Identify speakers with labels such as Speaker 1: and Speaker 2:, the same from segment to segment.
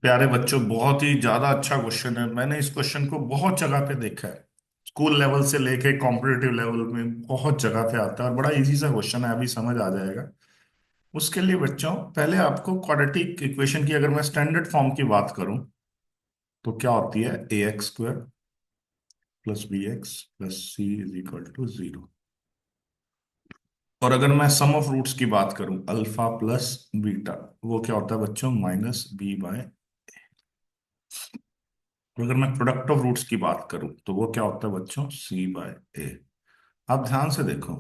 Speaker 1: प्यारे बच्चों, बहुत ही ज्यादा अच्छा क्वेश्चन है। मैंने इस क्वेश्चन को बहुत जगह पे देखा है। स्कूल लेवल से लेके कॉम्पिटिटिव लेवल में बहुत जगह पे आता है और बड़ा इजी सा क्वेश्चन है, अभी समझ आ जाएगा। उसके लिए बच्चों, पहले आपको क्वाड्रेटिक इक्वेशन की अगर मैं स्टैंडर्ड फॉर्म की बात करूं तो क्या होती है? A X square plus B X plus C is equal to zero. और अगर मैं सम ऑफ रूट्स की बात करूं, अल्फा प्लस बीटा, वो क्या होता है बच्चों? Minus B by. तो अगर मैं प्रोडक्ट ऑफ रूट्स की बात करूं तो वो क्या होता है बच्चों? C by A. आप ध्यान से देखो,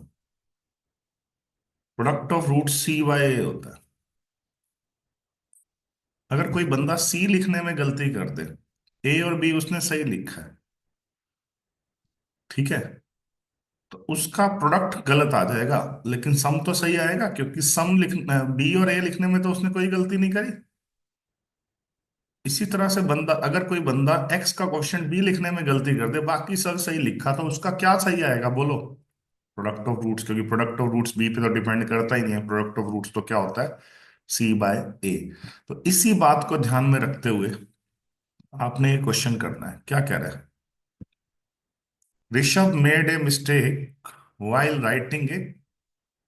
Speaker 1: product of root C by A होता है। अगर कोई बंदा सी लिखने में गलती कर दे, ए और बी उसने सही लिखा है, ठीक है, तो उसका प्रोडक्ट गलत आ जाएगा, लेकिन सम तो सही आएगा, क्योंकि सम लिख बी और ए लिखने में तो उसने कोई गलती नहीं करी। इसी तरह से बंदा, अगर कोई बंदा एक्स का क्वेश्चन बी लिखने में गलती कर दे, बाकी सब सही लिखा, तो उसका क्या सही आएगा बोलो? प्रोडक्ट ऑफ रूट्स, क्योंकि प्रोडक्ट ऑफ रूट्स बी पे तो डिपेंड करता ही नहीं है। प्रोडक्ट ऑफ रूट्स तो क्या होता है? सी बाय ए। तो इसी बात को ध्यान में रखते हुए आपने ये क्वेश्चन करना है। क्या कह रहा है? Rishabh made a mistake while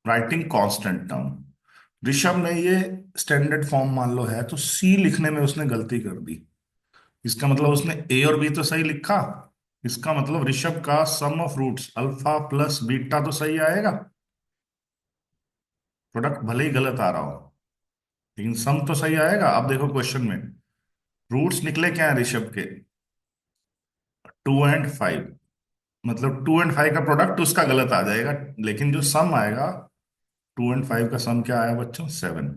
Speaker 1: writing constant term. Rishabh ने ये स्टैंडर्ड फॉर्म मान लो है, तो सी लिखने में उसने गलती कर दी। इसका मतलब उसने ए और बी तो सही लिखा। इसका मतलब ऋषभ का sum of roots alpha plus beta तो सही आएगा। प्रोडक्ट भले ही गलत आ रहा हो, लेकिन सम तो सही आएगा। अब देखो क्वेश्चन में रूट्स निकले क्या है ऋषभ के? 2 और 5। मतलब 2 और 5 का प्रोडक्ट उसका गलत आ जाएगा, लेकिन जो सम आएगा, 2 और 5 का सम क्या आया बच्चों? 7।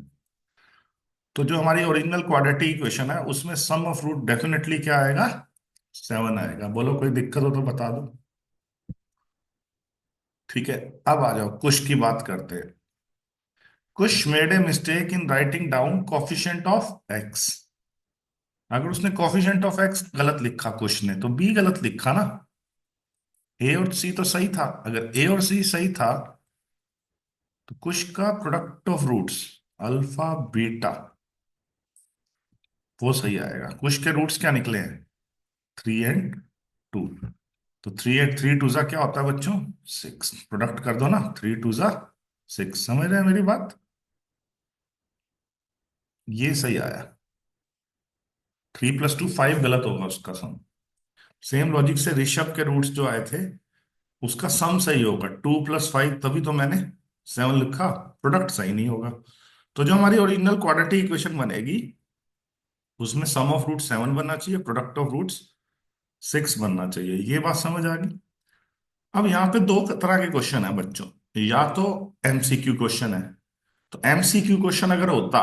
Speaker 1: तो जो हमारी ओरिजिनल क्वाड्रेटिक इक्वेशन है उसमें सम ऑफ रूट डेफिनेटली क्या आएगा? 7 आएगा। बोलो कोई दिक्कत हो तो बता दो। ठीक है, अब आ जाओ कुश की बात करते हैं। Kush made a mistake in writing down coefficient of X. अगर उसने कॉफिशिएंट ऑफ एक्स गलत लिखा कुश ने, तो बी गलत लिखा ना। ए और सी तो सही था। अगर ए और सी सही था, तो कुश का product of roots alpha beta वो सही आएगा। कुश के रूट्स क्या निकले हैं? 3 और 2। तो 3 और 3 टू जा क्या होता है बच्चों? 6। प्रोडक्ट कर दो ना, 3 टू जा 6। समझ रहे हैं मेरी बात? ये सही आया। 3 + 2 5 गलत होगा उसका सम। सेम लॉजिक से ऋषभ के रूट्स जो आए थे, उसका सम सही होगा 2 + 5, तभी तो मैंने 7 लिखा। प्रोडक्ट सही नहीं होगा। तो जो हमारी ओरिजिनल क्वाड्रेटिक इक्वेशन बनेगी, उसमें सम ऑफ रूट 7 बनना चाहिए, प्रोडक्ट ऑफ रूट्स 6 बनना चाहिए। ये बात समझ आ गई? अब यहाँ पे दो तरह के क्वेश्चन है बच्चों। या तो एमसीक्यू क्वेश्चन है। तो एमसीक्यू क्वेश्चन अगर होता,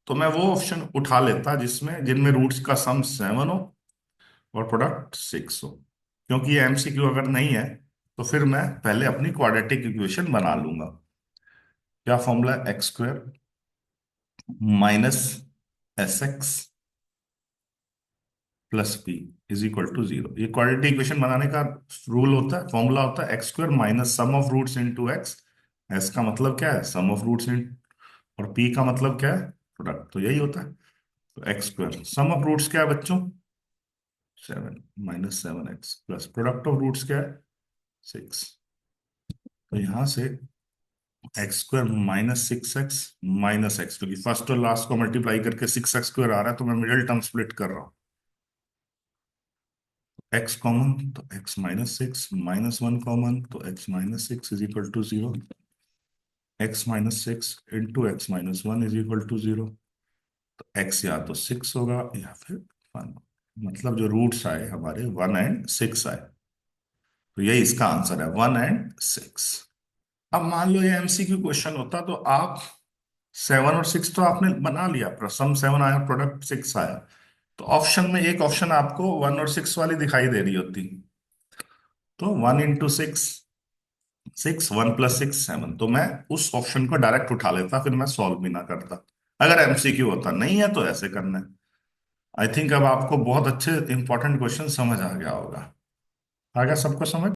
Speaker 1: तो मैं वो ऑप्शन उठा लेता जिसमें जिनमें रूट्स का सम 7 हो और प्रोडक्ट 6 हो। क्योंकि ये एमसीक्यू अगर नहीं है, तो फिर मैं पहले अपनी क्वाड्रेटिक इक्वेशन बना लूंगा। क्या formula? X square minus s x plus b is equal to zero. ये क्वाड्रेटिक इक्वेशन बनाने का रूल होता है, फॉर्मूला होता है x square minus sum of roots into x. S का मतलब क्या है? सम ऑफ रूट्स इन, और पी का मतलब क्या है? प्रोडक्ट। तो यही होता है। तो x square sum of roots क्या है बच्चों? 7 - 7x plus product of roots क्या है? 6। तो यहां से एक्स स्क्वायर -6x - x, क्योंकि फर्स्ट और लास्ट को मल्टीप्लाई करके 6x² आ रहा है, तो मैं मिडिल टर्म स्प्लिट कर रहा हूँ। एक्स कॉमन तो x - 6, -1 कॉमन तो x - 6 is equal to 0। x - 6 into x - 1 is equal to 0। तो x या तो 6 होगा या फिर 1। मतलब जो रूट्स आए हमारे 1 और 6 आए। तो यही इसका आंसर है, 1 और 6। अब मान लो ये एमसीक्यू क्वेश्चन होता, तो आप 7 और 6 तो आपने बना लिया, सम 7 आया, प्रोडक्ट 6 आया, तो ऑप्शन में एक ऑप्शन आपको 1 और 6 वाली दिखाई दे रही होती। तो 1 × 6 6, 1 + 6 7। तो मैं उस ऑप्शन को डायरेक्ट उठा लेता, फिर मैं सॉल्व भी ना करता। अगर एमसीक्यू होता, नहीं है तो ऐसे करना है। आई थिंक अब आपको बहुत अच्छे इंपॉर्टेंट क्वेश्चन समझ आ गया होगा। आ गया सबको समझ?